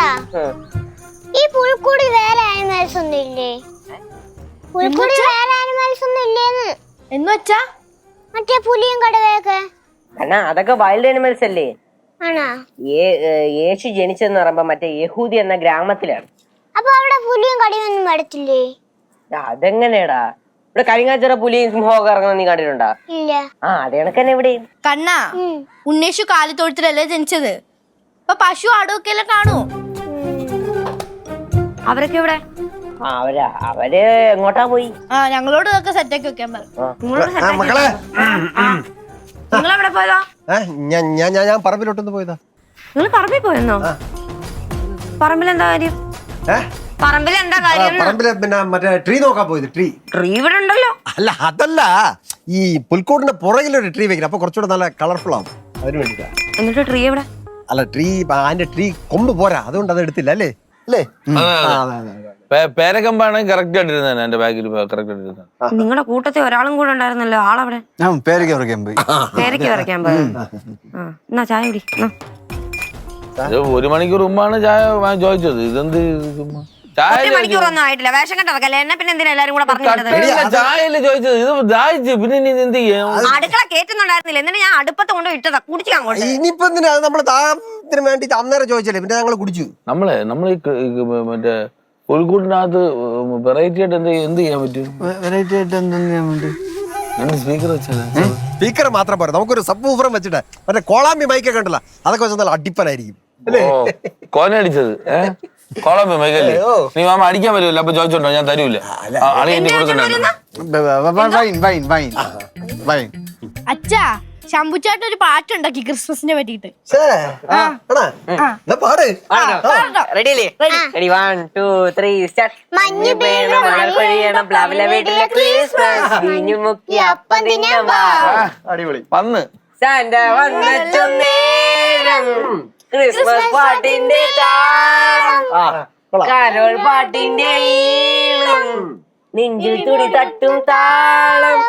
അച്ഛാ ഈ പുൽക്കൂടി വേറെ ആനിമൽസ് ഒന്നും ഇല്ലേ? പുൽക്കൂടി വേറെ ആനിമൽസ് ഒന്നും ഇല്ലേന്ന്. എന്ന് വെച്ചാ മറ്റേ പുലിയും കടുവയൊക്കെ അതൊക്കെ വൈൽഡ് ആനിമൽസ് അല്ലേ? ആണോ? യേശു ജനിച്ചെന്ന് പറയുമ്പോ മറ്റേ യഹൂദി എന്ന ഗ്രാമത്തിലാണ്. അപ്പൊ അവിടെ പുലിയും കടുവയൊന്നും വരത്തില്ലേ? അതെങ്ങനെയാടാ? ഇവിടെ കഴിഞ്ഞാഴ്ച പുലിയും സിംഹമൊക്കെ ഇറങ്ങുന്ന നീ കണ്ടിട്ടുണ്ടാ? ഇല്ല. അത് കണക്കന്നെ ഇവിടെ. കണ്ണാ, ഉണ്ണേഷു കാലിത്തൊഴുത്തിലല്ലേ ജനിച്ചത്. അപ്പൊ പശു ആടുമൊക്കെ അല്ലേ കാണൂ. അവരൊക്കെ ഇവിടെ അവര് എങ്ങോട്ടാ പോയി? ഞങ്ങളോട് ഇതൊക്കെ സെറ്റാക്കി വെക്കാൻ പറഞ്ഞു. നിങ്ങളെവിടെ പോയതാ? ഞാൻ പറമ്പിലോട്ടൊന്ന് പോയതാ. നിങ്ങൾ പറമ്പിൽ പോയെന്നോ? പറമ്പിലെന്താ കാര്യം? പറമ്പിലെന്താ കാര്യം? പറമ്പില് പിന്നെ മറ്റേ ട്രീ നോക്കാൻ പോയത്. ട്രീ ഇവിടെ ഉണ്ടല്ലോ. അല്ല, അതല്ല, ഈ പുൽക്കൂടിന്റെ പുറകിലൊരു ട്രീ വെക്കണം. അപ്പൊ കുറച്ചുകൂടെ നല്ല കളർഫുൾ ആവും. അതിന് വേണ്ടിട്ടാ. എന്നിട്ട് ട്രീ എവിടെ? അല്ല, ട്രീ അതിന്റെ ട്രീ കൊമ്പ് പോരാ, അതുകൊണ്ട് അത് എടുത്തില്ല. അല്ലേ അല്ലേ? പേരക്കമ്പാണെങ്കിൽ കറക്റ്റ് ആയിട്ടിരുന്ന എന്റെ ബാഗിൽ കറക്റ്റ് ആയിട്ടിരുന്ന. നിങ്ങളുടെ കൂട്ടത്തിൽ ഒരാളും കൂടെ ഉണ്ടായിരുന്നല്ലോ. ആളവിടെ? ഞാൻ പേരയ്ക്ക് പറിക്കാൻ പോയി. പേരയ്ക്ക് പറിക്കാൻ പോയി. എന്നാ ചായ കുടി. 1 മണിക്കൂർ മുമ്പാണ് ചായ ചോദിച്ചത്. ഇതെന്ത് മണിക്കൂറൊന്നും ആയിട്ടില്ല. വേഷം കെട്ടിറക്കല്ലേ എന്നെ. പിന്നെ എന്തിനാ എല്ലാരും കൂടെ പറഞ്ഞു? ചായല്ലേ ചോദിച്ചത്? ഇത് ദാഹിച്ചു. പിന്നെ നീ എന്ത് ചെയ്യാം? അടുക്കള കേറ്റുന്നുണ്ടായിരുന്നില്ല. എന്നിട്ട് ഞാൻ അടുപ്പത്ത് കൊണ്ട് ഇട്ടതാ. കുടിച്ചു അങ്ങോട്ട്. ഇനിയിപ്പോ എന്തിനാ? നമ്മള് ദാഹത്തിന് വേണ്ടി അന്നേരം ചോദിച്ചല്ലേ, പിന്നെ ഞങ്ങൾ കുടിച്ചു. നമ്മള് മറ്റേ പുൽക്കൂട്ടിനകത്ത് വെറൈറ്റി ആയിട്ട് എന്ത് ചെയ്യാൻ പറ്റും? വെറൈറ്റി ആയിട്ട് എന്ത് ചെയ്യാൻ വേണ്ടി സ്പീക്കർ വെച്ചാൽ സ്പീക്കർ മാത്രം പോരാ, നമുക്കൊരു സബ് ഊഫറും വെച്ചിട്ട് മറ്റേ കോളാമ്പി മൈക്കൊക്കെ ഉണ്ടല്ലോ, അതൊക്കെ വെച്ചാൽ നല്ല അടിപ്പനായിരിക്കും. കോനടിച്ചത് കോളമ്പി മൈക്കല്ലേ? നീ മാമ അടിക്കാൻ പറ്റൂല. അപ്പൊ ചോദിച്ചോണ്ടോ? ഞാൻ തരൂല. അച്ഛാ, ശംഭുച്ചാട്ട് ഒരു പാട്ടുണ്ടാക്കി ക്രിസ്മസിനെ പറ്റിട്ട്. മഞ്ഞ് വീണു മഴ പെയ്യണം പ്ലവല വീട്ടിലെ ക്രിസ്മസ് മുക്കി അപ്പം തിന്നാൻ വാ. വന്ന് സാന്റ വന്നെത്തും നേരം ക്രിസ്മസ് പാട്ടിന്റെ താളം, കരോൾ പാട്ടിന്റെ ഈണം, നെഞ്ചിൽ തുടി തട്ടും താളം,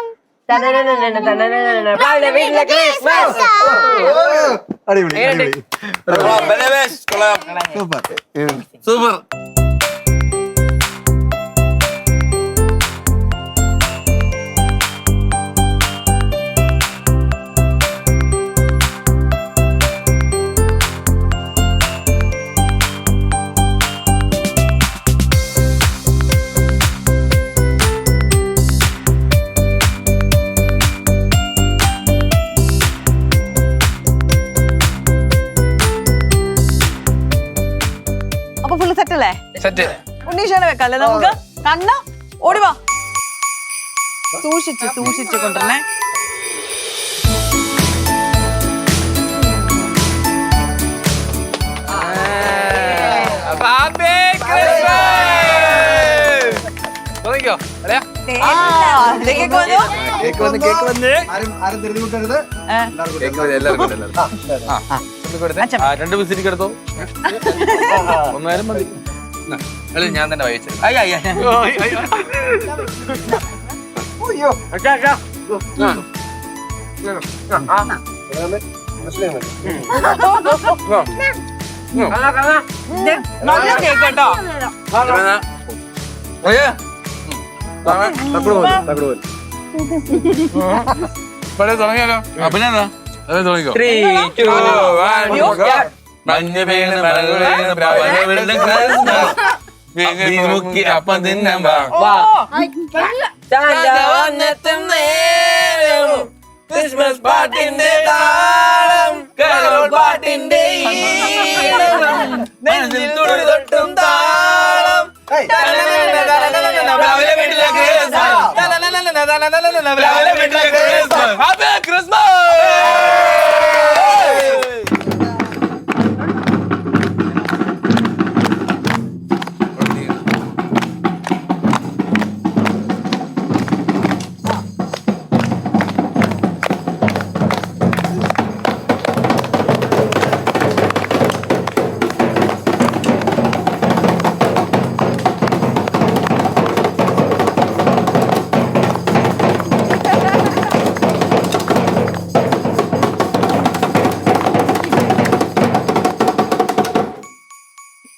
പ്ലവല വീട്ടിലെ ക്രിസ്മസ്. സൂപ്പർ. ഉണ്ണീഷാനെ വെക്കല്ലേ നമുക്ക്? കണ്ണ ഓടിവാ. സൂക്ഷിച്ച് കൊണ്ടുവരണേ. രണ്ട് വിസിലിക്ക് എടുത്തോ. ഒന്നായാലും മതി. ഞാൻ തന്നെ വായിച്ചു. നല്ല കേക്ക് കേട്ടോ. തുടങ്ങിയാലോ? പിന്നെ എന്താ തുടങ്ങിക്കോ. മഞ്ഞ വീണ് മുക്കി അപ്പം തിന്നാൻ വാ. ക്രിസ്മസ് പാട്ടിന്റെ താളം, കരോൾ പാട്ടിന്റെ ഈണം, നെഞ്ചിൽ തുടി തൊട്ടും താളം, വീട്ടിലെ ക്രിസ്മസ്.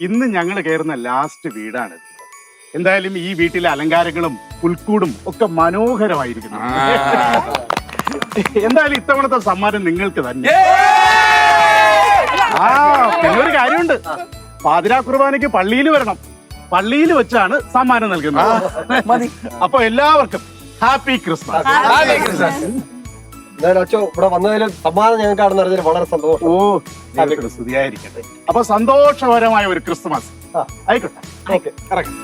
ഇന്ന് ഞങ്ങൾ കയറുന്ന ലാസ്റ്റ് വീടാണ്. എന്തായാലും ഈ വീട്ടിലെ അലങ്കാരങ്ങളും പുൽക്കൂടും ഒക്കെ മനോഹരമായിരിക്കുന്നു. എന്തായാലും ഇത്തവണത്തെ സമ്മാനം നിങ്ങൾക്ക് തന്നെ. ആ പിന്നെ ഒരു കാര്യമുണ്ട്, പാതിരാ കുർബാനയ്ക്ക് പള്ളിയിൽ വരണം. പള്ളിയിൽ വെച്ചാണ് സമ്മാനം നൽകുന്നത്. അപ്പൊ എല്ലാവർക്കും ഹാപ്പി ക്രിസ്മസ്. എന്തായാലും അച്ഛോ ഇവിടെ വന്നതിലും സമ്മാനം ഞങ്ങൾക്കാണെന്ന് അറിഞ്ഞാൽ വളരെ സന്തോഷം. ഓ സ്തുതിയായിരിക്കട്ടെ. അപ്പൊ സന്തോഷകരമായ ഒരു ക്രിസ്മസ് ആയിക്കോട്ടെ. ഇറങ്ങാം.